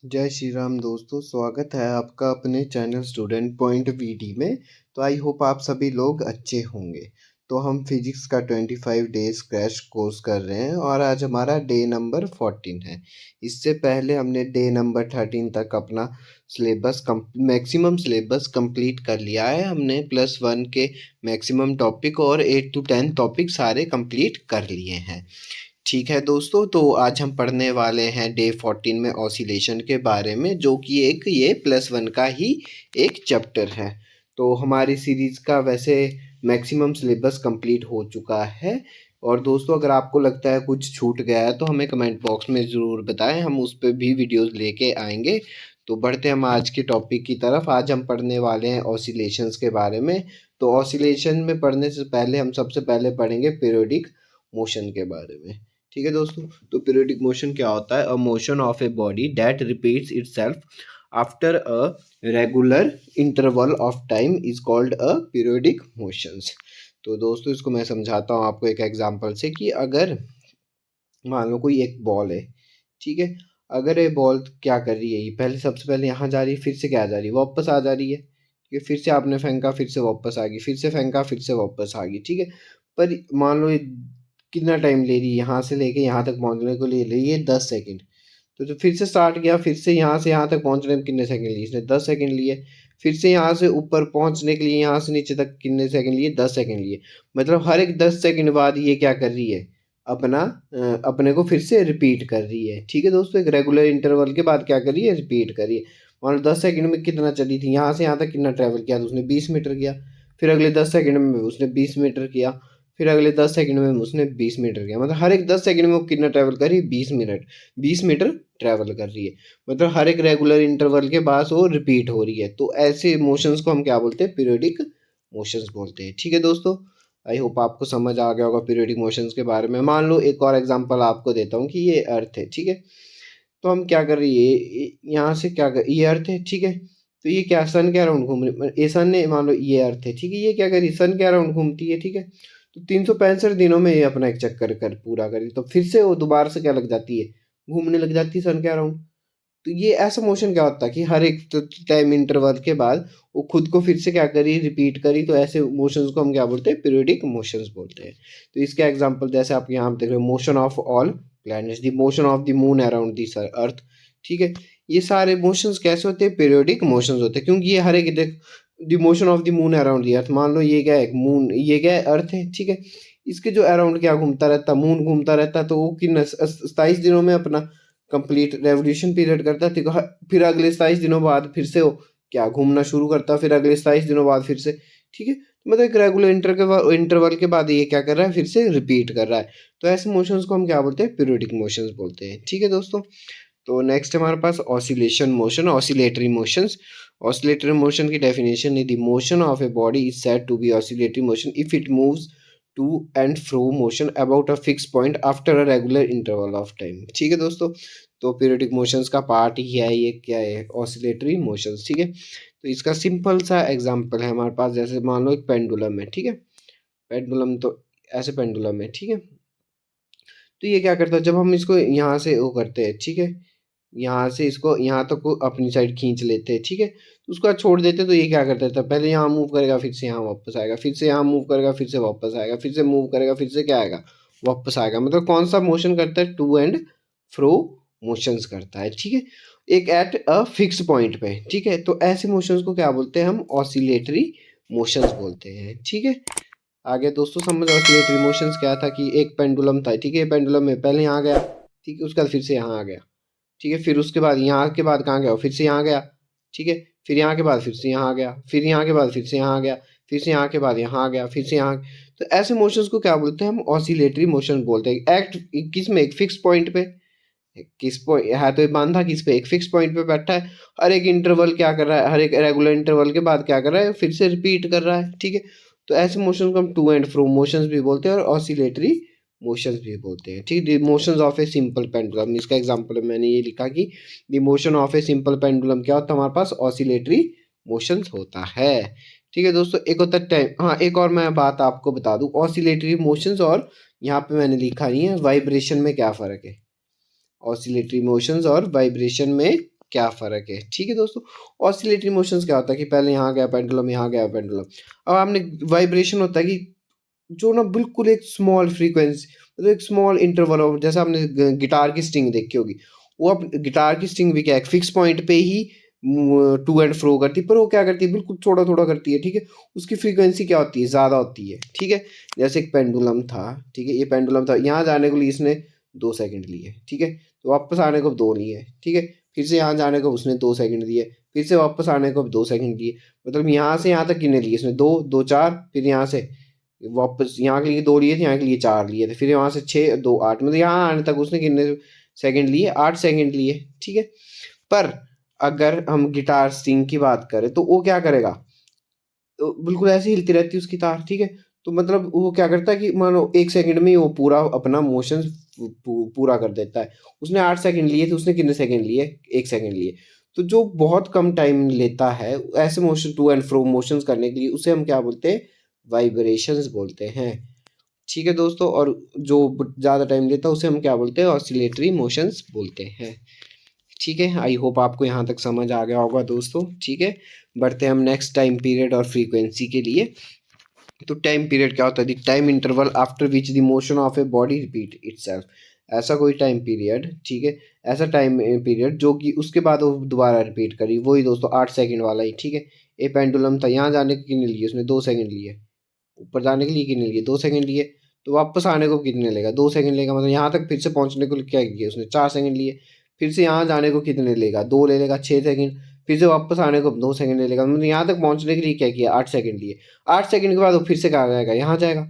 जय श्री राम दोस्तों, स्वागत है आपका अपने चैनल स्टूडेंट पॉइंट वीडी में। तो आई होप आप सभी लोग अच्छे होंगे। तो हम फिजिक्स का 25 डेज क्रैश कोर्स कर रहे हैं और आज हमारा डे नंबर 14 है। इससे पहले हमने डे नंबर 13 तक अपना मैक्सिमम सिलेबस कंप्लीट कर लिया है। हमने +1 के मैक्सिमम टॉपिक और 8 to 10 टॉपिक सारे कंप्लीट कर लिए हैं। ठीक है दोस्तों, तो आज हम पढ़ने वाले हैं डे 14 में ऑसिलेशन के बारे में, जो कि ये +1 का ही एक चैप्टर है। तो हमारी सीरीज़ का वैसे मैक्सिमम सिलेबस कंप्लीट हो चुका है। और दोस्तों, अगर आपको लगता है कुछ छूट गया है तो हमें कमेंट बॉक्स में ज़रूर बताएं, हम उस पर भी वीडियोज़ लेके आएंगे। तो बढ़ते हम आज के टॉपिक की तरफ। आज हम पढ़ने वाले हैं ऑसिलेशंस के बारे में। तो ऑसिलेशन में पढ़ने से पहले हम सबसे पहले पढ़ेंगे पीरियोडिक मोशन के बारे में। ठीक है दोस्तों, तो पीरियोडिक मोशन क्या होता है? A motion of a body that repeats itself after a regular interval of time is called a periodic motions. तो दोस्तों, इसको मैं समझाता हूँ आपको एक एग्जांपल से कि अगर मान लो कोई एक बॉल है, ठीक है। अगर ये बॉल क्या कर रही है, ये पहले सबसे पहले यहाँ जा रही है, फिर से क्या जा रही है, वापस आ जा रही है। ठीक है, फिर से आपने फेंका, फिर से वापस आ गई, फिर से फेंका, फिर से वापस आ गई। ठीक है, पर मान लो ये कितना टाइम ले रही है, यहाँ से लेके यहाँ तक पहुँचने को ले रही है 10 सेकेंड। तो फिर से स्टार्ट किया, फिर से यहाँ तक पहुँचने में कितने सेकंड लिए, इसने 10 सेकंड लिए। फिर से यहाँ से ऊपर पहुँचने के लिए यहाँ से नीचे तक कितने सेकंड लिए, 10 सेकंड लिए। मतलब हर एक 10 सेकंड बाद ये क्या कर रही है, अपना अपने को फिर से रिपीट कर रही है। ठीक है दोस्तों, एक रेगुलर इंटरवल के बाद क्या कर रही है, रिपीट कर रही है। मान लो 10 सेकंड में कितना चली थी, यहाँ से यहाँ तक कितना ट्रैवल किया, तो उसने 20 मीटर किया। फिर अगले 10 सेकंड में उसने 20 मीटर किया। फिर अगले 10 सेकंड में उसने 20 मीटर किया। मतलब हर एक 10 सेकंड में वो कितना ट्रैवल कर रही है, 20 मिनट 20 मीटर ट्रैवल कर रही है। मतलब हर एक रेगुलर इंटरवल के बाद वो रिपीट हो रही है। तो ऐसे मोशंस को हम क्या बोलते हैं, पीरियोडिक मोशंस बोलते हैं। ठीक है दोस्तों, आई होप आपको समझ आ गया होगा पीरियोडिक मोशंस के बारे में। मान लो एक और एग्जांपल आपको देता हूँ कि ये अर्थ है, ठीक है। तो हम क्या कर रही है, यहाँ से क्या कर, ये अर्थ है, ठीक है। तो ये क्या, सन के अराउंड घूम रही है। ये सन ने, मान लो ये अर्थ है, ठीक है। ये क्या करी, सन के अराउंड घूमती है, ठीक है। तो 365 दिनों में ये अपना एक चक्कर कर पूरा करी, तो फिर से वो दोबारा से क्या लग जाती है, घूमने लग जाती है सन के अराउंड। तो ये ऐसा मोशन क्या होता है कि हर एक टाइम इंटरवल के बाद वो खुद को फिर से क्या करी, रिपीट करी। तो ऐसे मोशंस को हम क्या बोलते हैं, पीरियोडिक मोशंस बोलते हैं। तो इसका एग्जांपल जैसे आप यहाँ देख रहे हो, motion of all planets, the motion of the moon around the earth. ठीक है, ये सारे मोशंस कैसे होते हैं, पीरियोडिक मोशंस होते हैं। क्योंकि ये हर एक देख, the motion of the moon around the earth, मान लो ये क्या है, मून, ये क्या है, अर्थ है, ठीक है। इसके जो अराउंड क्या घूमता रहता, मून घूमता रहता, तो वो किन 27 दिनों में अपना कंप्लीट रेवोल्यूशन पीरियड करता है। फिर अगले 27 दिनों बाद फिर से वो क्या घूमना शुरू करता है, फिर अगले 27 दिनों बाद फिर से। ठीक है, तो मतलब एक रेगुलर इंटरवल के बाद ये क्या कर रहा है, फिर से रिपीट कर रहा है। तो ऐसे मोशंस को हम क्या बोलते हैं, पीरियोडिक मोशंस बोलते हैं। ठीक है दोस्तों, तो नेक्स्ट हमारे पास oscillation motion, oscillatory motions. Oscillatory motion की डेफिनेशन है, the motion of a body is said to be oscillatory motion if it moves to and fro motion about a fix point after a regular interval of time. ठीक है दोस्तों, तो periodic motions का part ही है ये, क्या है, ऑसिलेटरी मोशंस। ठीक है, तो इसका सिंपल सा एग्जांपल है हमारे पास, जैसे मान लो एक पेंडुलम है, ठीक है। पेंडुलम तो ऐसे पेंडुलम है, ठीक है। तो ये क्या करता है, जब हम इसको यहाँ से वो करते हैं, ठीक है, यहाँ से इसको यहाँ तक को अपनी साइड खींच लेते हैं, ठीक है। तो उसको छोड़ देते हैं, तो ये क्या करता है, पहले यहाँ मूव करेगा, फिर से यहाँ वापस आएगा, फिर से यहाँ मूव करेगा, फिर से वापस आएगा, फिर से मूव करेगा, फिर से क्या आएगा, वापस आएगा। मतलब कौन सा मोशन करता है, टू एंड फ्रो मोशंस करता है। ठीक है, एक एट अ फिक्स पॉइंट पे। ठीक है, तो ऐसे मोशंस को क्या बोलते हैं, हम ऑसिलेटरी मोशंस बोलते हैं। ठीक है, आगे दोस्तों समझ, ऑसिलेटरी मोशंस क्या था कि एक पेंडुलम था, ठीक है। पेंडुलम में पहले यहाँ गया, ठीक है, उसके बाद फिर से यहाँ आ गया, ठीक है। फिर उसके बाद यहाँ के बाद कहाँ गया, फिर से यहाँ गया, ठीक है। फिर यहाँ के बाद फिर से यहाँ आ गया, फिर यहाँ के बाद फिर से यहाँ आ गया, फिर से यहाँ के बाद यहाँ आ गया, फिर से यहाँ। तो ऐसे मोशंस को क्या बोलते हैं, हम ऑसिलेटरी मोशन बोलते हैं। एक्ट किस में, एक फिक्स पॉइंट पे, किस पॉइंट है, तो ये बांधा किस पे, एक फिक्स पॉइंट पे बैठा है। हर एक इंटरवल क्या कर रहा है, हर एक रेगुलर इंटरवल के बाद क्या कर रहा है, फिर से रिपीट कर रहा है। ठीक है, तो ऐसे मोशन को हम टू एंड फ्रो मोशंस भी बोलते हैं और ऑसिलेटरी मोशंस भी बोलते हैं। ठीक है, the motions of a simple pendulum, इसका एग्जांपल मैंने ये लिखा कि the motion of a simple pendulum क्या होता है, हमारे पास ऑसिलेटरी मोशंस होता है। ठीक है दोस्तों, एक होता है टाइम, हाँ एक और मैं बात आपको बता दूं, ऑसिलेटरी मोशंस और यहाँ पे मैंने लिखा नहीं है वाइब्रेशन में क्या फ़र्क है। ऑसिलेटरी मोशंस और वाइब्रेशन में क्या फ़र्क है। ठीक है दोस्तों, ऑसिलेटरी मोशंस क्या होता है कि पहले यहाँ गया पेंडुलम, यहाँ गया पेंडुलम। अब आपने वाइब्रेशन होता है कि जो ना बिल्कुल एक स्मॉल फ्रीक्वेंसी, मतलब एक स्मॉल इंटरवल ऑफ, जैसे आपने गिटार की स्ट्रिंग देखी होगी, वो अब गिटार की स्ट्रिंग भी क्या है, फिक्स पॉइंट पे ही टू एंड फ्रो करती है, पर वो क्या करती है, बिल्कुल थोड़ा थोड़ा करती है। ठीक है, उसकी फ्रीक्वेंसी क्या होती है, ज़्यादा होती है। ठीक है, जैसे एक पेंडुलम था, ठीक है, ये पेंडुलम था, यहाँ जाने के लिए इसने 2 सेकंड लिए, ठीक है, तो वापस आने को 2 लिए, ठीक है, फिर से यहाँ जाने को उसने 2 सेकंड दिए, फिर से वापस आने को 2 सेकंड दिए, मतलब यहाँ से यहाँ तक कितने लिए इसने, 2 2 4, फिर यहाँ से वापस यहाँ के लिए 2 लिए थे, यहाँ के लिए 4 लिए थे, फिर वहाँ से 6 2 8, मतलब यहाँ आने तक उसने कितने सेकंड लिए, 8 सेकंड लिए। ठीक है, पर अगर हम गिटार स्ट्रिंग की बात करें तो वो क्या करेगा, तो बिल्कुल ऐसे ही हिलती रहती है उसकी तार। ठीक है, तो मतलब वो क्या करता है कि मानो 1 सेकंड में ही वो पूरा अपना मोशन पूरा कर देता है। उसने 8 सेकंड लिए थे, उसने कितने सेकंड लिए, 1 सेकंड लिए। तो जो बहुत कम टाइम लेता है ऐसे motion to and fro motions करने के लिए, उसे हम क्या बोलते हैं, वाइब्रेशंस बोलते हैं। ठीक है दोस्तों, और जो ज़्यादा टाइम लेता है उसे हम क्या बोलते हैं, ऑसिलेटरी मोशंस बोलते हैं। ठीक है, आई होप आपको यहाँ तक समझ आ गया होगा दोस्तों। ठीक है, बढ़ते हैं हम नेक्स्ट टाइम पीरियड और फ्रीक्वेंसी के लिए। तो टाइम पीरियड क्या होता है, the time interval after which the motion of a body repeat itself. ऐसा कोई टाइम पीरियड, ठीक है, ऐसा टाइम पीरियड जो कि उसके बाद वो दोबारा रिपीट करी, वही दोस्तों 8 सेकंड वाला ही। ठीक है, ये पेंडुलम था, यहाँ जाने के कितने लिए उसने, 2 सेकंड लिए, ऊपर जाने के लिए कितने लिए, 2 सेकंड लिए, तो वापस आने को कितने लेगा, 2 सेकंड लेगा, मतलब यहाँ तक फिर से पहुँचने को क्या किया उसने, 4 सेकंड लिए, फिर से यहाँ जाने को कितने लेगा, 2 ले लेगा, 6 सेकंड, फिर से वापस आने को 2 सेकंड ले लेगा, मतलब यहाँ तक पहुँचने के लिए क्या किया, 8 सेकंड लिए। 8 सेकंड के बाद वो फिर से कहाँ जाएगा, यहाँ जाएगा,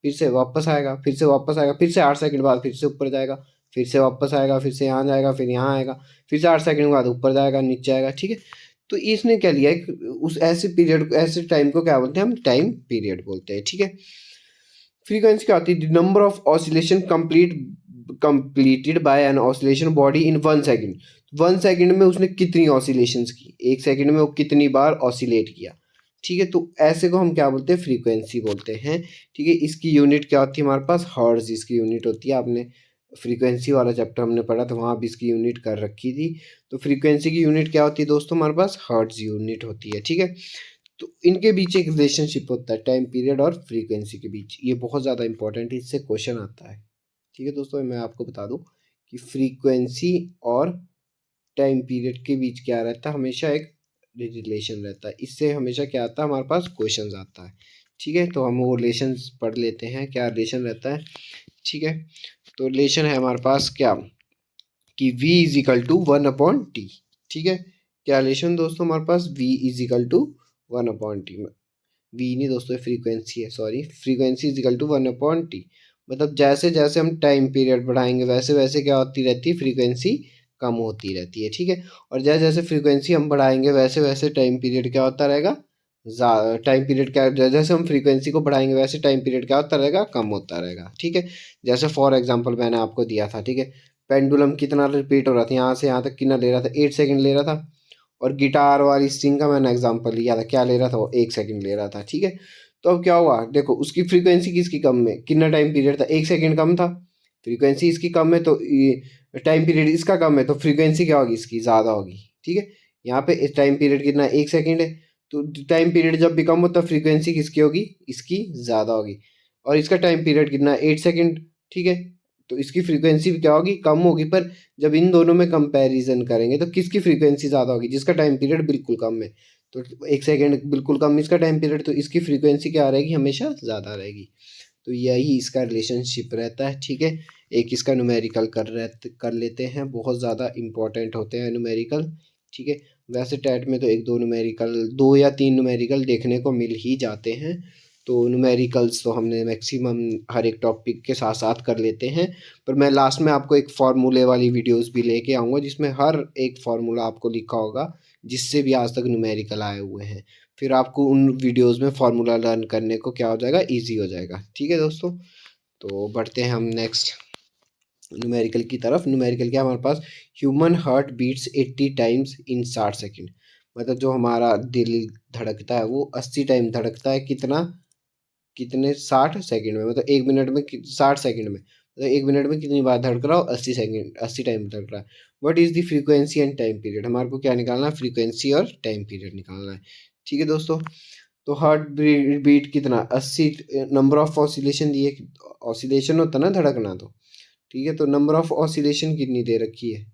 फिर से वापस आएगा, फिर से वापस आएगा, फिर से 8 सेकंड बाद फिर से ऊपर जाएगा, फिर से वापस आएगा, फिर से यहाँ जाएगा, फिर यहाँ आएगा, फिर से 8 सेकंड के बाद ऊपर जाएगा, नीचे आएगा। ठीक है, तो इसने क्या लिया, उस ऐसे पीरियड, ऐसे टाइम को क्या बोलते हैं, हम टाइम पीरियड बोलते हैं। ठीक है, फ्रीक्वेंसी क्या होती है, number of oscillation completed by an oscillation body in 1 second. 1 second में उसने कितनी ऑसिलेशंस की, 1 सेकंड में वो कितनी बार ऑसिलेट किया। ठीक है, तो ऐसे को हम क्या बोलते हैं, फ्रीक्वेंसी बोलते हैं। ठीक है, इसकी यूनिट क्या होती है हमारे पास, हर्ट्ज इसकी यूनिट होती है। आपने फ्रीक्वेंसी वाला चैप्टर हमने पढ़ा था, वहाँ भी इसकी यूनिट कर रखी थी। तो फ्रीक्वेंसी की यूनिट क्या होती है दोस्तों, हमारे पास हर्ट्ज यूनिट होती है। ठीक है, तो इनके बीच एक रिलेशनशिप होता है टाइम पीरियड और फ्रीक्वेंसी के बीच, ये बहुत ज़्यादा इंपॉर्टेंट है, इससे क्वेश्चन आता है। ठीक है दोस्तों, मैं आपको बता दूं कि फ्रीक्वेंसी और टाइम पीरियड के बीच क्या रहता है, हमेशा एक रिलेशन रहता है। इससे हमेशा क्या आता है, हमारे पास क्वेश्चन आता है। ठीक है, तो हम वो रिलेशन पढ़ लेते हैं, क्या रिलेशन रहता है। ठीक है, तो रिलेशन है हमारे पास क्या, कि v is equal to 1/t। ठीक है, क्या रिलेशन दोस्तों हमारे पास, v is equal to 1/t, V नहीं दोस्तों, फ्रीक्वेंसी है, sorry, frequency is equal to 1/t। मतलब जैसे जैसे हम टाइम पीरियड बढ़ाएंगे वैसे वैसे क्या होती रहती है, फ्रीक्वेंसी कम होती रहती है। ठीक है, और जैसे जैसे फ्रीक्वेंसी हम बढ़ाएंगे वैसे वैसे टाइम पीरियड क्या होता रहेगा, टाइम पीरियड क्या, जैसे जैसे हम फ्रीक्वेंसी को बढ़ाएंगे वैसे टाइम पीरियड क्या होता रहेगा, कम होता रहेगा। ठीक है, जैसे फॉर एग्जाम्पल मैंने आपको दिया था, ठीक है, पेंडुलम कितना रिपीट हो रहा था, यहाँ से यहाँ तक कितना ले रहा था, 8 सेकंड ले रहा था। और गिटार वाली स्ट्रिंग का मैंने एग्जांपल लिया था, क्या ले रहा था वो, 1 सेकंड ले रहा था। ठीक है, तो अब क्या हुआ, देखो उसकी फ्रीक्वेंसी किसकी कम में, कितना टाइम पीरियड था, 1 सेकंड कम था, फ्रीक्वेंसी इसकी कम है, तो टाइम पीरियड इसका कम है, तो फ्रीक्वेंसी क्या होगी, इसकी ज़्यादा होगी। ठीक है, यहाँ पे टाइम पीरियड कितना, 1 सेकंड है, तो टाइम पीरियड जब भी कम होता है फ्रीक्वेंसी किसकी होगी, इसकी ज़्यादा होगी। और इसका टाइम पीरियड कितना, 8 सेकंड। ठीक है, तो इसकी फ्रीक्वेंसी भी क्या होगी, कम होगी। पर जब इन दोनों में कंपैरिजन करेंगे तो किसकी फ्रीक्वेंसी ज़्यादा होगी, जिसका टाइम पीरियड बिल्कुल कम है। तो 1 सेकंड बिल्कुल कम इसका टाइम पीरियड, तो इसकी फ्रीक्वेंसी क्या रहेगी, हमेशा ज़्यादा रहेगी। तो यही इसका रिलेशनशिप रहता है। ठीक है, एक इसका न्यूमेरिकल कर लेते हैं, बहुत ज़्यादा इंपॉर्टेंट होते हैं न्यूमेरिकल। ठीक है, वैसे टैट में तो 1 2 न्यूमेरिकल, 2 या 3 न्यूमेरिकल देखने को मिल ही जाते हैं। तो न्यूमेरिकल्स तो हमने मैक्सिमम हर एक टॉपिक के साथ साथ कर लेते हैं। पर मैं लास्ट में आपको एक फार्मूले वाली वीडियोस भी लेके आऊँगा, जिसमें हर एक फार्मूला आपको लिखा होगा जिससे भी आज तक न्यूमेरिकल आए हुए हैं। फिर आपको उन वीडियोस में फार्मूला लर्न करने को क्या हो जाएगा, ईजी हो जाएगा। ठीक है दोस्तों, तो बढ़ते हैं हम नेक्स्ट न्यूमेरिकल की तरफ। न्यूमेरिकल क्या, हमारे पास human heart beats 80 times in 60 second. मतलब जो हमारा दिल धड़कता है वो 80 टाइम धड़कता है, कितना, कितने, 60 सेकंड में, मतलब 1 मिनट में 60 सेकंड में, मतलब 1 मिनट में कितनी बार धड़क रहा हो, 80 सेकंड, 80 टाइम धड़क रहा है। What is the frequency and time period, हमारे को क्या निकालना है, फ्रीक्वेंसी और टाइम पीरियड निकालना है। ठीक है दोस्तों, तो हार्ट बीट कितना 80, नंबर ऑफ ऑसिलेशन दिए, ऑसिलेशन होता ना धड़कना, तो ठीक है, तो नंबर ऑफ ऑसिलेशन कितनी दे रखी है,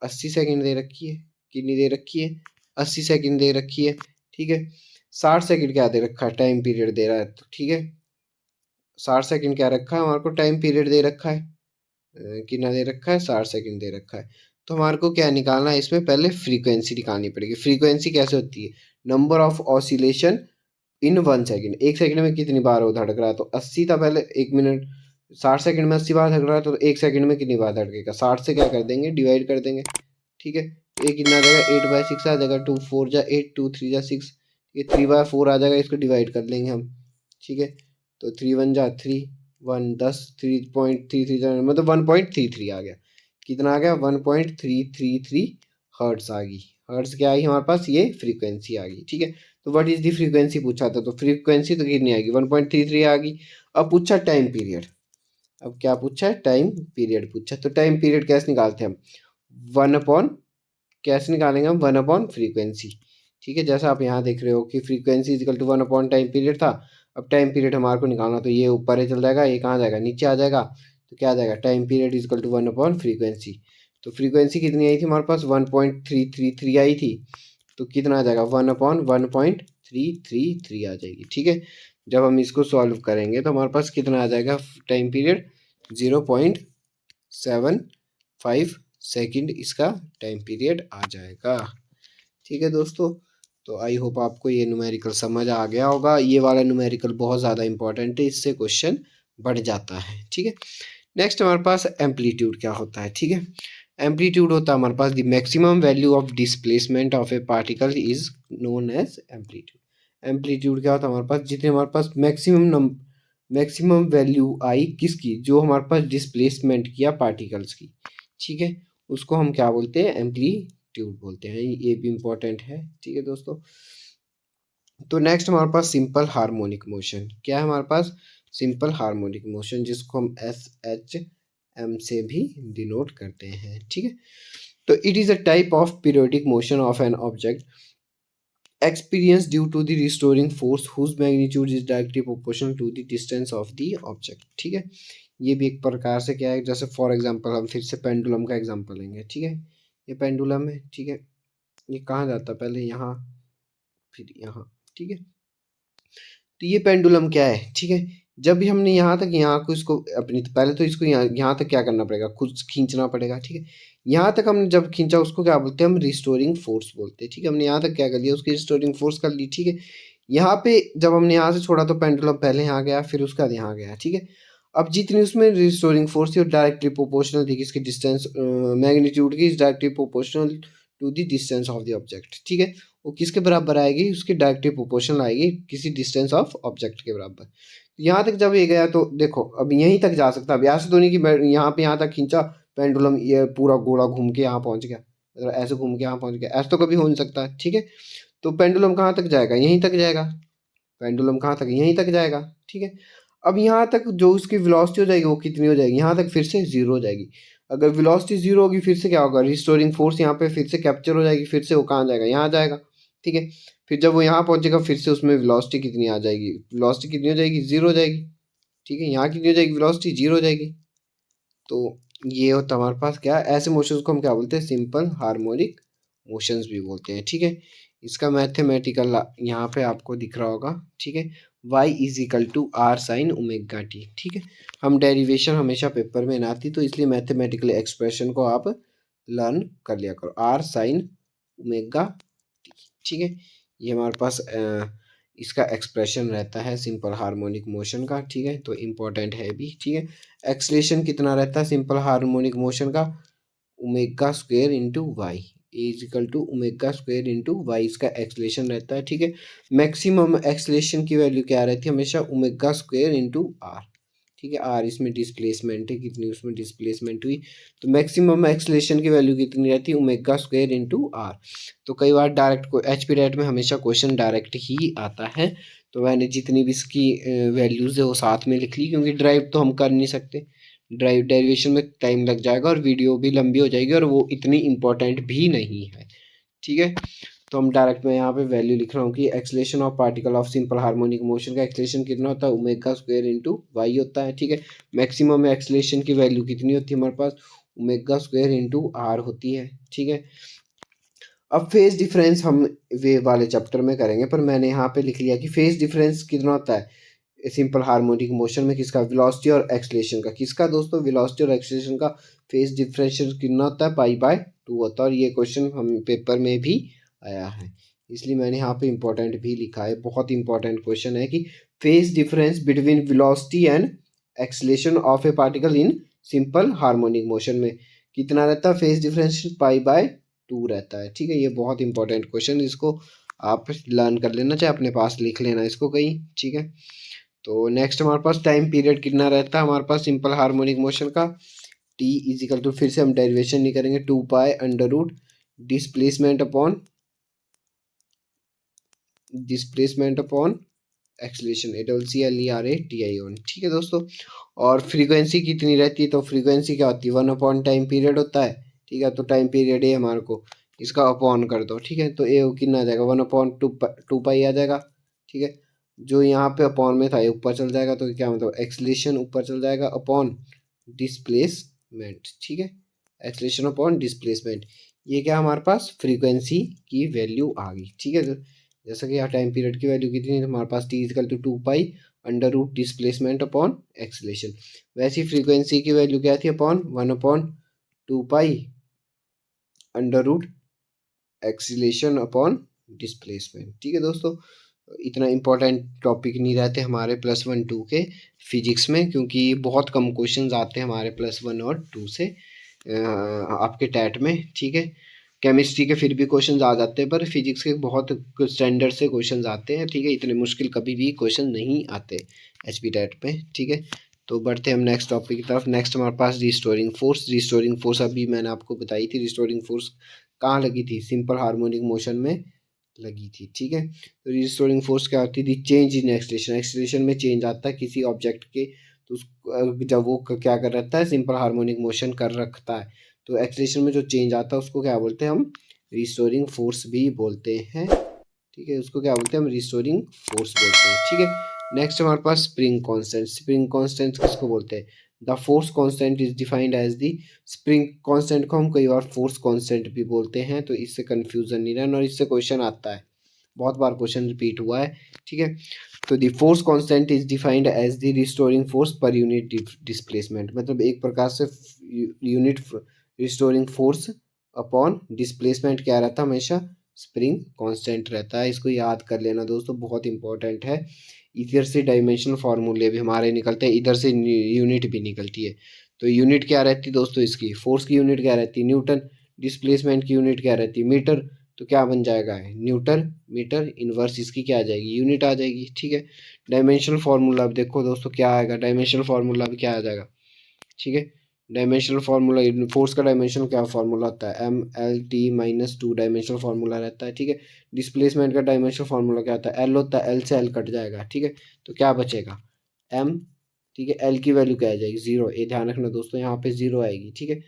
80 सेकंड दे रखी है, कितनी दे रखी है, 80 सेकंड दे रखी है। ठीक है, 60 सेकंड क्या दे रखा है, टाइम पीरियड दे रहा है, तो ठीक है 60 सेकंड क्या रखा है हमारे को, टाइम पीरियड दे रखा है, कितना दे रखा है, 60 सेकंड दे रखा है। तो हमारे को क्या निकालना है, इसमें पहले फ्रीक्वेंसी निकालनी पड़ेगी। फ्रीक्वेंसी कैसे होती है, number of oscillation in 1 second, 1 second में कितनी बार वो धड़क रहा है, तो 80 था पहले, 1 मिनट 60 सेकंड में 80 बार धड़क रहा है, तो 1 सेकंड में कितनी बार धड़केगा, 60 से क्या कर देंगे, डिवाइड कर देंगे। ठीक है, ये कितना आ जाएगा, 8/6 आ जाएगा, 2 4 जा 8, 2 3 जा 6, ये 3/4 आ जाएगा, इसको डिवाइड कर लेंगे हम। ठीक है, तो 3 1 जा 3, 1 10, 3.33 मतलब 1.33 आ गया, कितना आ गया, 1.333 हर्ट्स आ गई। हर्ट्स क्या आई हमारे पास, ये फ्रीक्वेंसी आ गई। ठीक है, तो व्हाट इज दी फ्रीक्वेंसी पूछा था, तो फ्रीक्वेंसी तो कितनी आएगी, 1.33 आ गई। अब पूछा टाइम पीरियड, अब क्या पूछा है, टाइम पीरियड पूछा, तो टाइम पीरियड कैसे निकालते हैं हम, 1/, कैसे निकालेंगे हम, 1/, फ्रीक्वेंसी। ठीक है, जैसा आप यहाँ देख रहे हो कि frequency is equal to 1/, time period था। अब टाइम पीरियड हमारे को निकालना, तो ये ऊपर ही चल जाएगा, ये कहाँ जाएगा, नीचे आ जाएगा, तो क्या आ जाएगा, time period is equal to 1/, frequency. तो फ्रीक्वेंसी कितनी आई थी हमारे पास, 1.333 आई थी, तो कितना आ जाएगा, 1/1.333 आ जाएगी। ठीक है, जब हम इसको सॉल्व करेंगे तो हमारे पास कितना आ जाएगा, टाइम पीरियड 0.75 सेकंड इसका टाइम पीरियड आ जाएगा। ठीक है दोस्तों, तो आई होप आपको ये न्यूमेरिकल समझ आ गया होगा। ये वाला न्यूमेरिकल बहुत ज़्यादा इंपॉर्टेंट है, इससे क्वेश्चन बढ़ जाता है। ठीक है, नेक्स्ट हमारे पास एम्पलीट्यूड क्या होता है। ठीक है, एम्पलीट्यूड होता है हमारे पास the maximum value of displacement of a particle is known as amplitude. Amplitude क्या होता है हमारे पास, जितने हमारे पास मैक्सिमम वैल्यू आई किसकी, जो हमारे पास डिस्प्लेसमेंट किया पार्टिकल्स की। ठीक है, उसको हम क्या बोलते हैं, एम्पलीट्यूड बोलते हैं, ये भी इंपॉर्टेंट है। ठीक है दोस्तों, तो नेक्स्ट हमारे पास सिंपल हार्मोनिक मोशन क्या है हमारे पास, सिंपल हार्मोनिक मोशन, जिसको हम SHM से भी डिनोट करते हैं। ठीक है, तो it is a type of periodic motion of an object experience due to the restoring force whose magnitude is directly proportional to the distance of the object. ठीक है, ये भी एक प्रकार से क्या है, जैसे फॉर एग्जांपल हम फिर से पेंडुलम का एग्जांपल लेंगे। ठीक है, ये पेंडुलम है। ठीक है, ये कहाँ जाता है, पहले यहाँ फिर यहाँ। ठीक है, तो ये पेंडुलम क्या है, ठीक है, जब भी हमने यहाँ तक, यहाँ को इसको अपनी, तो पहले तो इसको यहाँ तक क्या करना पड़ेगा, खुद खींचना पड़ेगा। ठीक है, यहाँ तक हमने जब खींचा उसको क्या बोलते हैं, हम रिस्टोरिंग फोर्स बोलते हैं। ठीक है, हमने यहाँ तक क्या कर लिया, उसकी रिस्टोरिंग फोर्स कर ली। ठीक है, यहाँ पे जब हमने यहाँ से छोड़ा तो पेंडुलम पहले यहाँ गया, फिर उसके बाद यहाँ गया। ठीक है, अब जितनी उसमें रिस्टोरिंग फोर्स थी वो डायरेक्टली प्रोपोर्शनल थी किसकी, डिस्टेंस मैग्नीट्यूड की, is directly proportional to the distance of the object. ठीक है, वो किसके बराबर आएगी, उसकी डायरेक्टली प्रोपोर्शनल आएगी किसी डिस्टेंस ऑफ ऑब्जेक्ट के बराबर। यहाँ तक जब ये गया तो देखो अब यहीं तक जा सकता है, अब ऐसे तो नहीं कि मैं यहाँ पे यहाँ तक खींचा पेंडुलम ये पूरा गोला घूम के यहाँ पहुँच गया, मतलब ऐसे घूम के यहाँ पहुँच गया, ऐसा तो कभी हो नहीं सकता है। ठीक है, तो पेंडुलम कहाँ तक जाएगा, यहीं तक जाएगा, पेंडुलम कहाँ तक, यहीं तक जाएगा। ठीक है, अब यहाँ तक जो उसकी वेलोसिटी हो जाएगी वो कितनी हो जाएगी, यहाँ तक फिर से जीरो हो जाएगी। अगर वेलोसिटी जीरो होगी फिर से क्या होगा, रिस्टोरिंग फोर्स यहाँ पे फिर से कैप्चर हो जाएगी, फिर से वो कहाँ जाएगा, यहाँ जाएगा। ठीक है, फिर जब वो यहाँ पहुँचेगा फिर से उसमें वेलोसिटी कितनी आ जाएगी, वेलोसिटी कितनी हो जाएगी, जीरो हो जाएगी। ठीक है, यहाँ कितनी हो जाएगी, वेलोसिटी जीरो हो जाएगी। तो ये होता है हमारे पास क्या, ऐसे मोशंस को हम क्या बोलते हैं, सिंपल हार्मोनिक मोशंस भी बोलते हैं। ठीक है, इसका मैथमेटिकल यहाँ पे आपको दिख रहा होगा। ठीक है, y is equal to R sine omega T. ठीक है, हम डेरिवेशन हमेशा पेपर में ना आती, तो इसलिए मैथमेटिकल एक्सप्रेशन को आप लर्न कर लिया करो, आर साइन ओमेगा टी। ठीक है, ये हमारे पास इसका एक्सप्रेशन रहता है सिंपल हार्मोनिक मोशन का। ठीक है, तो इम्पोर्टेंट है भी। ठीक है, एक्सलेशन कितना रहता है सिंपल हार्मोनिक मोशन का, omega square into Y is equal to omega square into Y, इसका एक्सलेशन रहता है। ठीक है, मैक्सिमम एक्सलेशन की वैल्यू क्या रहती है, हमेशा ओमेगा स्क्वेयर इंटू आर। ठीक है, आर इसमें डिस्प्लेसमेंट है, कितनी उसमें डिस्प्लेसमेंट हुई, तो मैक्सिमम एक्सलेशन की वैल्यू कितनी रहती है, ओमेगा स्क्वेयर इंटू आर। तो कई बार डायरेक्ट को HPDAT में हमेशा क्वेश्चन डायरेक्ट ही आता है, तो मैंने जितनी भी इसकी वैल्यूज़ है वो साथ में लिख ली, क्योंकि ड्राइव तो हम कर नहीं सकते, डेरिवेशन में टाइम लग जाएगा और वीडियो भी लंबी हो जाएगी और वो इतनी इम्पोर्टेंट भी नहीं है। ठीक है, तो हम डायरेक्ट मैं यहाँ पे वैल्यू लिख रहा हूँ कि acceleration of particle of simple harmonic motion का एक्सलेशन कितना होता है, ओमेगा स्क्वायर इंटू वाई होता है। ठीक है, मैक्सिमम एक्सलेशन की वैल्यू कितनी होती है हमारे पास, ओमेगा स्क्वायर इंटू आर होती है। ठीक है, अब फेज डिफरेंस हम वेव वाले चैप्टर में करेंगे, पर मैंने यहाँ पे लिख लिया कि फेज डिफरेंस कितना होता है सिंपल हार्मोनिक मोशन में, किसका, वेलोसिटी और एक्सलेशन का। किसका दोस्तों, वेलोसिटी और एक्सलेशन का फेज डिफरेंशियल कितना होता है, पाई/2 होता है। और ये क्वेश्चन हम पेपर में भी आया है, इसलिए मैंने यहाँ पे इंपॉर्टेंट भी लिखा है। बहुत इंपॉर्टेंट क्वेश्चन है कि phase difference between velocity and acceleration of a particle in simple harmonic motion में कितना रहता है फेज डिफरेंस, पाई/2 रहता है। ठीक है, ये बहुत इंपॉर्टेंट क्वेश्चन, इसको आप लर्न कर लेना, चाहे अपने पास लिख लेना इसको कहीं। ठीक है, तो नेक्स्ट हमारे पास टाइम पीरियड कितना रहता है हमारे पास सिंपल हार्मोनिक मोशन का, टी इजिकल टू, फिर से हम डेरिवेशन नहीं करेंगे, 2 pi under root displacement upon acceleration, ACCLERATION। ठीक है दोस्तों, और फ्रीक्वेंसी कितनी रहती है, तो फ्रीक्वेंसी क्या होती है, 1 अपॉन टाइम पीरियड होता है। ठीक है, तो टाइम पीरियड ए हमारे को, इसका अपॉन कर दो। ठीक है, तो ए कितना आ जाएगा, 1/2 पाई आ जाएगा। ठीक है, जो यहाँ पे अपॉन में था ये ऊपर चल जाएगा, तो क्या मतलब एक्सलेशन ऊपर चल जाएगा अपॉन डिस्प्लेसमेंट। ठीक है, एक्सलेशन अपॉन डिस्प्लेसमेंट, ये क्या हमारे पास फ्रीक्वेंसी की वैल्यू आ गई। ठीक है, जैसा कि यहाँ टाइम पीरियड की वैल्यू कितनी है, हमारे पास T is equal to 2 pi under root displacement upon acceleration. वैसी फ्रीक्वेंसी की वैल्यू क्या थी, upon 1/2 pi under root acceleration upon displacement. ठीक है दोस्तों, इतना इंपॉर्टेंट टॉपिक नहीं रहते हमारे +1 2 के फिजिक्स में, क्योंकि बहुत कम क्वेश्चंस आते हैं हमारे +1 और 2 से आपके टैट में। ठीक है, केमिस्ट्री के फिर भी क्वेश्चंस आ जाते हैं, पर फिजिक्स के बहुत स्टैंडर्ड से क्वेश्चंस आते हैं। ठीक है, इतने मुश्किल कभी भी क्वेश्चन नहीं आते एचपी टैट पे। ठीक है, तो बढ़ते हैं हम नेक्स्ट टॉपिक की तरफ। नेक्स्ट हमारे पास रिस्टोरिंग फोर्स अभी मैंने आपको बताई थी। रिस्टोरिंग फोर्स कहाँ लगी थी, सिंपल हार्मोनिक मोशन में लगी थी। ठीक है, तो रिस्टोरिंग फोर्स क्या होती थी, चेंज इन एक्सलेशन, एक्सलेशन में चेंज आता है किसी ऑब्जेक्ट के, तो जब वो क्या कर रखता है, सिंपल हार्मोनिक मोशन कर रखता है, तो एक्सलेशन में जो चेंज आता है उसको क्या बोलते हैं हम, रिस्टोरिंग फोर्स भी बोलते हैं। ठीक है, उसको क्या बोलते हैं हम, रिस्टोरिंग फोर्स बोलते हैं। ठीक है, नेक्स्ट हमारे पास स्प्रिंग कांस्टेंट किसको बोलते हैं, the force constant is defined as the, spring constant को हम कई बार फोर्स कांस्टेंट भी बोलते हैं, तो इससे कंफ्यूजन नहीं रहना, और इससे क्वेश्चन आता है, बहुत बार क्वेश्चन रिपीट हुआ है। ठीक है, तो the force constant is defined as the restoring force per unit displacement, मतलब एक प्रकार से unit restoring force upon displacement क्या रहता है, हमेशा स्प्रिंग कांस्टेंट रहता है। इसको याद कर लेना दोस्तों, बहुत इंपॉर्टेंट है। इधर से डायमेंशनल फार्मूले भी हमारे निकलते हैं, इधर से यूनिट भी निकलती है। तो यूनिट क्या रहती है दोस्तों, इसकी फोर्स की यूनिट क्या रहती है, न्यूटन, डिस्प्लेसमेंट की यूनिट क्या रहती है, मीटर, तो क्या बन जाएगा है न्यूटन मीटर, इनवर्स इसकी क्या आ जाएगी, यूनिट आ जाएगी। ठीक है, डायमेंशनल फार्मूला अब देखो दोस्तों क्या आएगा, डायमेंशनल फार्मूला भी क्या आ जाएगा। ठीक है, डायमेंशनल फार्मूला, फोर्स का डायमेंशनल क्या फार्मूला होता है, ML/T - 2 डायमेंशनल फार्मूला रहता है। ठीक है, डिस्प्लेसमेंट का डायमेंशनल फार्मूला क्या होता है, L होता है, L से L कट जाएगा। ठीक है, तो क्या बचेगा, M। ठीक है, L की वैल्यू क्या आ जाएगी, 0, ये ध्यान रखना दोस्तों, यहाँ पे 0 आएगी। ठीक है,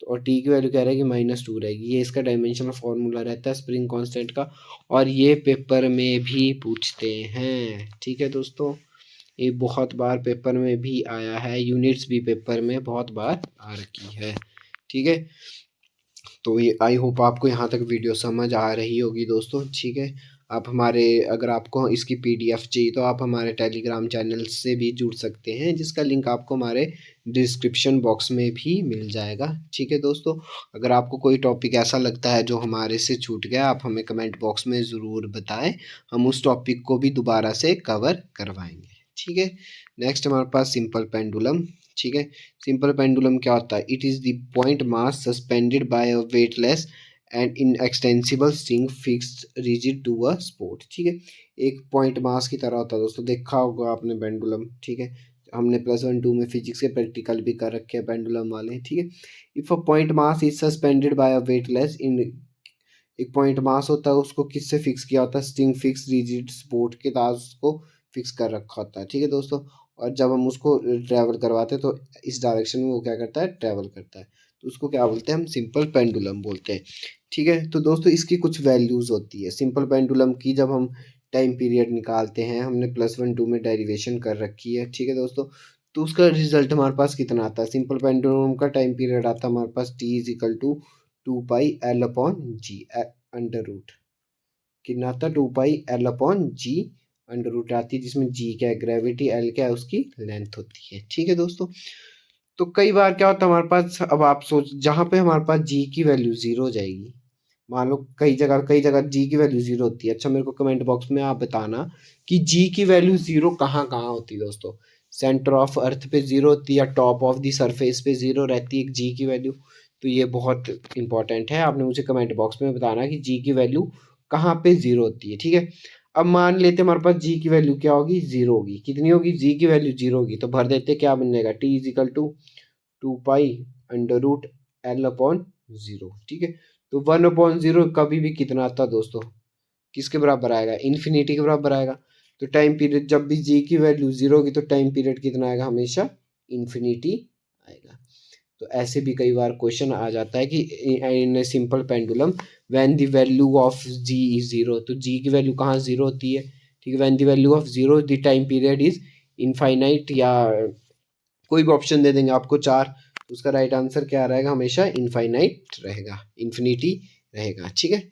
तो और टी की वैल्यू क्या रहेगी, -2 रहेगी। ये इसका डायमेंशनल फार्मूला रहता है स्प्रिंग कांस्टेंट का, और ये पेपर में भी पूछते हैं। ठीक है दोस्तों, ये बहुत बार पेपर में भी आया है, यूनिट्स भी पेपर में बहुत बार आ रखी है। ठीक है, तो ये आई होप आपको यहाँ तक वीडियो समझ आ रही होगी दोस्तों। ठीक है, आप हमारे, अगर आपको इसकी PDF चाहिए तो आप हमारे टेलीग्राम चैनल से भी जुड़ सकते हैं, जिसका लिंक आपको हमारे डिस्क्रिप्शन बॉक्स में भी मिल जाएगा। ठीक है दोस्तों, अगर आपको कोई टॉपिक ऐसा लगता है जो हमारे से छूट गया, आप हमें कमेंट बॉक्स में ज़रूर बताएं, हम उस टॉपिक को भी दोबारा से कवर करवाएंगे। ठीक है, नेक्स्ट हमारे पास सिंपल पेंडुलम। ठीक है, सिंपल पेंडुलम क्या होता है, it is the point mass suspended by a weightless and inextensible string fixed rigid to a spot. ठीक है, एक पॉइंट मास की तरह होता है दोस्तों, देखा होगा आपने पेंडुलम। ठीक है, हमने +1 2 में फिजिक्स के प्रैक्टिकल भी कर रखे हैं पेंडुलम वाले। ठीक है, if a point mass is suspended by a weightless in, एक पॉइंट मास होता है, उसको किससे फिक्स किया होता है, स्ट्रिंग फिक्स रिजिड स्पोर्ट के साथ उसको फिक्स कर रखा होता है। ठीक है दोस्तों, और जब हम उसको ट्रैवल करवाते हैं तो इस डायरेक्शन में वो क्या करता है, ट्रैवल करता है। तो उसको क्या बोलते हैं, हम सिंपल पेंडुलम बोलते हैं। ठीक है, तो दोस्तों इसकी कुछ वैल्यूज़ होती है सिंपल पेंडुलम की। जब हम टाइम पीरियड निकालते हैं, हमने +1 2 में डेरिवेशन कर रखी है, ठीक है दोस्तों, तो उसका रिजल्ट हमारे पास कितना आता है। सिंपल पेंडुलम का टाइम पीरियड आता है हमारे पास T = 2πL/g अंडर रूट। कितना आता है, 2πL/g अंडर रूट आती है, जिसमें g क्या है, ग्रेविटी, l क्या है, उसकी लेंथ होती है। ठीक है दोस्तों, तो कई बार क्या होता है हमारे पास, अब आप सोच, जहाँ पे हमारे पास g की वैल्यू 0 हो जाएगी, मान लो कई जगह जी की वैल्यू 0 होती है। अच्छा, मेरे को कमेंट बॉक्स में आप बताना कि जी की वैल्यू 0 कहाँ कहाँ होती है दोस्तों। सेंटर ऑफ अर्थ पे 0 होती है, या टॉप ऑफ द सरफेस पे 0 रहती है जी की वैल्यू। तो ये बहुत इंपॉर्टेंट है, आपने मुझे कमेंट बॉक्स में बताना कि जी की वैल्यू कहाँ पे 0 होती है। ठीक है, अब मान लेते हैं हमारे पास जी की वैल्यू क्या होगी, 0 होगी। कितनी होगी, जी की वैल्यू 0 होगी, तो भर देते क्या बन जाएगा, T = 2π√L/0। ठीक है, तो 1/0 कभी भी कितना आता है दोस्तों, किसके बराबर आएगा, इन्फिनिटी के बराबर आएगा। तो टाइम पीरियड जब भी जी की वैल्यू 0 होगी तो टाइम पीरियड कितना आएगा, हमेशा इन्फिनिटी आएगा। तो ऐसे भी कई बार क्वेश्चन आ जाता है कि in simple pendulum when the value of G is 0, तो जी की वैल्यू कहाँ 0 होती है। ठीक है, when the value of 0 the time period is infinite, या कोई भी ऑप्शन दे देंगे आपको 4, तो उसका राइट आंसर क्या रहेगा, हमेशा इनफाइनाइट रहेगा, इन्फिनिटी रहेगा। ठीक है,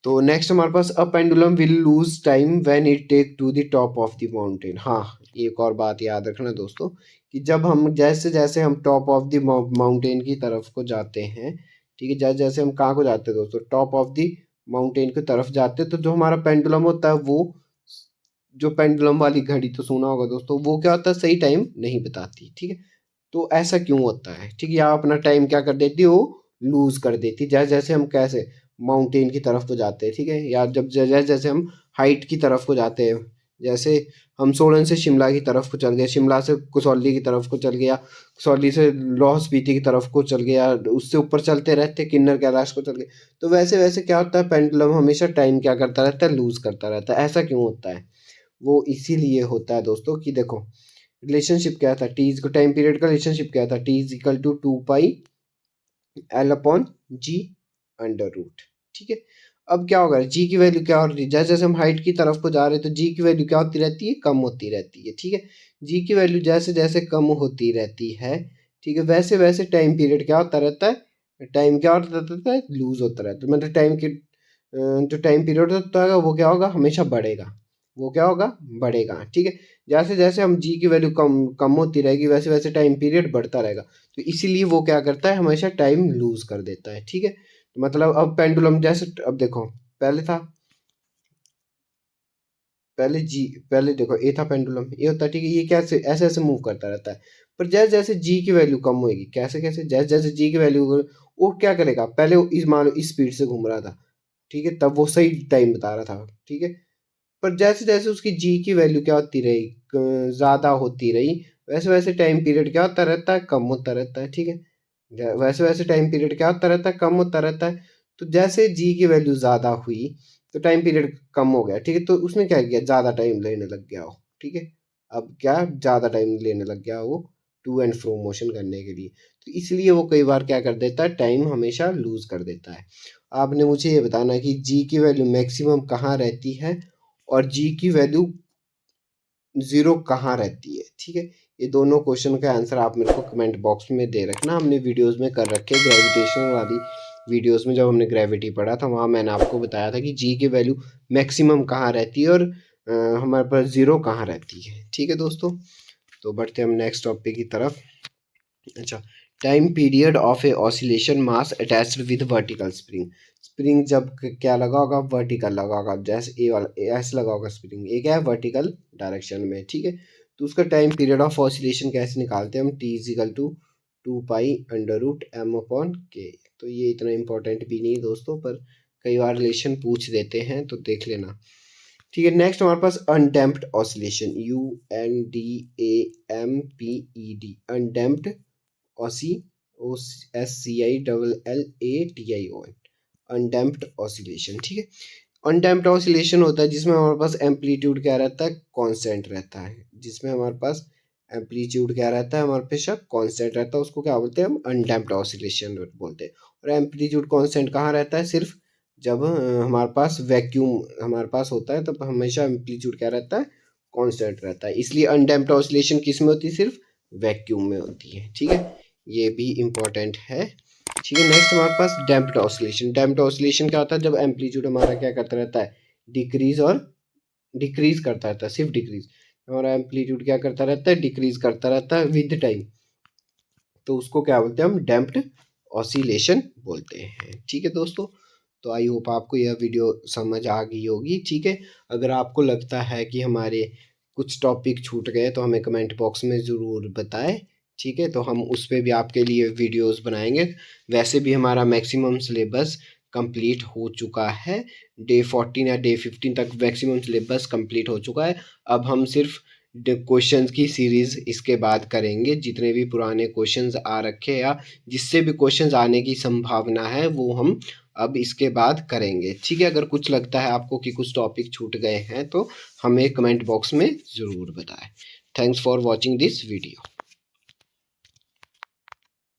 तो नेक्स्ट हमारे पास a pendulum will lose time when it take to the top of the mountain. हाँ, एक और बात याद रखना दोस्तों, कि जब हम जैसे जैसे हम टॉप ऑफ द माउंटेन की तरफ को जाते हैं, ठीक है, जैसे जैसे हम कहाँ को जाते हैं दोस्तों, टॉप ऑफ द माउंटेन की तरफ जाते हैं, तो जो हमारा पेंडुलम होता है, वो जो पेंडुलम वाली घड़ी तो सुना होगा दोस्तों, वो क्या होता है, सही टाइम नहीं बताती। ठीक है, तो ऐसा क्यों होता है, ठीक है, या अपना टाइम क्या कर देती है, वो लूज कर देती है। जैसे जैसे हम कैसे माउंटेन की तरफ को जाते हैं, ठीक है, या जब जैसे जैसे हम हाइट की तरफ को जाते हैं, जैसे हम सोलन से शिमला की तरफ को चल गए, शिमला से कसौली की तरफ को चल गया, कसौली से लाहौल स्पीति की तरफ को चल गया, उससे ऊपर चलते रहते किन्नर कैलाश को चल गए, तो वैसे वैसे क्या होता है, पेंडुलम हमेशा टाइम क्या करता रहता है, लूज करता रहता है। ऐसा क्यों होता है, वो इसीलिए होता है दोस्तों कि देखो, रिलेशनशिप क्या था, टी को टाइम पीरियड का रिलेशनशिप क्या था, T = 2πL/g अंडर रूट। ठीक है, अब क्या होगा, जी की वैल्यू क्या हो रही है, जैसे जैसे हम हाइट की तरफ को जा रहे हैं, तो जी की वैल्यू क्या होती रहती है, कम होती रहती है। ठीक है, जी की वैल्यू जैसे जैसे कम होती रहती है, ठीक है, वैसे वैसे टाइम पीरियड क्या होता रहता है, टाइम क्या होता रहता है, लूज होता रहता है। मतलब टाइम की जो टाइम पीरियड होता है वो क्या होगा, हमेशा बढ़ेगा, वो क्या होगा, बढ़ेगा। ठीक है, जैसे जैसे हम जी की वैल्यू कम कम होती रहेगी, वैसे वैसे टाइम पीरियड बढ़ता रहेगा, तो इसीलिए वो क्या करता है, हमेशा टाइम लूज कर देता है। ठीक है, तो मतलब अब पेंडुलम जैसे, अब देखो, पहले था, पहले जी, पहले देखो ए था पेंडुलम, ये होता है, ठीक है, ये कैसे ऐसे ऐसे मूव करता रहता है। पर जैसे जैसे जी की वैल्यू कम होएगी, कैसे कैसे, जैसे जैसे जी की वैल्यू, वो क्या करेगा, पहले वो इस मान लो इस स्पीड से घूम रहा था, ठीक है, तब वो सही टाइम बता रहा था, ठीक है, पर जैसे जैसे उसकी जी की वैल्यू क्या होती रही, ज़्यादा होती रही, वैसे वैसे टाइम पीरियड क्या होता रहता है, कम होता रहता है। ठीक है, वैसे वैसे टाइम पीरियड क्या होता रहता है, कम होता रहता है। तो जैसे जी की वैल्यू ज़्यादा हुई, तो टाइम पीरियड कम हो गया, ठीक है, तो उसने क्या किया, ज़्यादा टाइम लेने लग गया वो। ठीक है, अब क्या, ज़्यादा टाइम लेने लग गया वो टू एंड फ्रो मोशन करने के लिए, तो इसलिए वो कई बार क्या कर देता है, टाइम हमेशा लूज कर देता है। आपने मुझे ये बताना कि जी की वैल्यू मैक्सिमम कहाँ रहती है, और जी की वैल्यू 0 कहाँ रहती है। ठीक है, ये दोनों क्वेश्चन का आंसर आप मेरे को कमेंट बॉक्स में दे रखना। हमने वीडियोस में कर रखे, ग्रेविटेशन वाली वीडियोस में जब हमने ग्रेविटी पढ़ा था, वहाँ मैंने आपको बताया था कि जी की वैल्यू मैक्सिमम कहाँ रहती है, और हमारे पास 0 कहाँ रहती है। ठीक है दोस्तों, तो बढ़ते हम नेक्स्ट टॉपिक की तरफ। अच्छा, time period of A oscillation mass attached with vertical spring. Spring जब क्या लगा होगा, वर्टिकल लगा होगा, जैसे ए वाला ऐसे लगा होगा स्प्रिंग, ए क्या है, वर्टिकल डायरेक्शन में। ठीक है, तो उसका टाइम पीरियड ऑफ ऑसिलेशन कैसे निकालते हैं हम, T = 2π√M/k। तो ये इतना इंपॉर्टेंट भी नहीं दोस्तों, पर कई बार रिलेशन पूछ देते हैं, तो देख लेना। ठीक है, नेक्स्ट हमारे पास अनडैम्प्ड ऑसिलेशन, UNDAMPED, अनडैम्प्ड ऑसी, SCILLATION, अनडैम्प्ड ऑसिलेशन। ठीक है, अनडैम्प्ड ऑसिलेशन होता है जिसमें हमारे पास एम्पलीट्यूड क्या रहता है, कांस्टेंट रहता है। जिसमें हमारे पास एम्पलीट्यूड क्या रहता है, हमारे पास कांस्टेंट रहता है, उसको क्या बोलते हैं हम, अनडैम्प्ड ऑसिलेशन बोलते हैं। और एम्पलीट्यूड कांस्टेंट कहाँ रहता है, सिर्फ जब हमारे पास वैक्यूम हमारे पास होता है तब हमेशा एम्पलीट्यूड क्या रहता है, कांस्टेंट रहता है। इसलिए अनडैम्प्ड ऑसिलेशन किस में होती है, सिर्फ वैक्यूम में होती है। ठीक है, ये भी इम्पोर्टेंट है। ठीक है, नेक्स्ट हमारे पास डैम्प्ड ऑसिलेशन। डैम्प्ड ऑसिलेशन क्या होता है, जब एम्पलीट्यूड हमारा क्या करता रहता है, डिक्रीज और डिक्रीज करता रहता है, सिर्फ डिक्रीज। हमारा एम्पलीट्यूड क्या करता रहता है, डिक्रीज करता रहता है विद टाइम, तो उसको क्या बोलते हैं हम, डैम्प्ड ऑसिलेशन बोलते हैं। ठीक है दोस्तों, तो आई होप आपको यह वीडियो समझ आ गई होगी। ठीक है, अगर आपको लगता है कि हमारे कुछ टॉपिक छूट गए तो हमें कमेंट बॉक्स में ज़रूर बताएं। ठीक है, तो हम उस पर भी आपके लिए वीडियोस बनाएंगे। वैसे भी हमारा मैक्सिमम सिलेबस कंप्लीट हो चुका है, डे 14 या डे 15 तक मैक्सिमम सिलेबस कंप्लीट हो चुका है। अब हम सिर्फ क्वेश्चंस की सीरीज़ इसके बाद करेंगे। जितने भी पुराने क्वेश्चंस आ रखे या जिससे भी क्वेश्चंस आने की संभावना है वो हम अब इसके बाद करेंगे। ठीक है, अगर कुछ लगता है आपको कि कुछ टॉपिक छूट गए हैं तो हमें कमेंट बॉक्स में ज़रूर बताएं। Thanks for watching this video.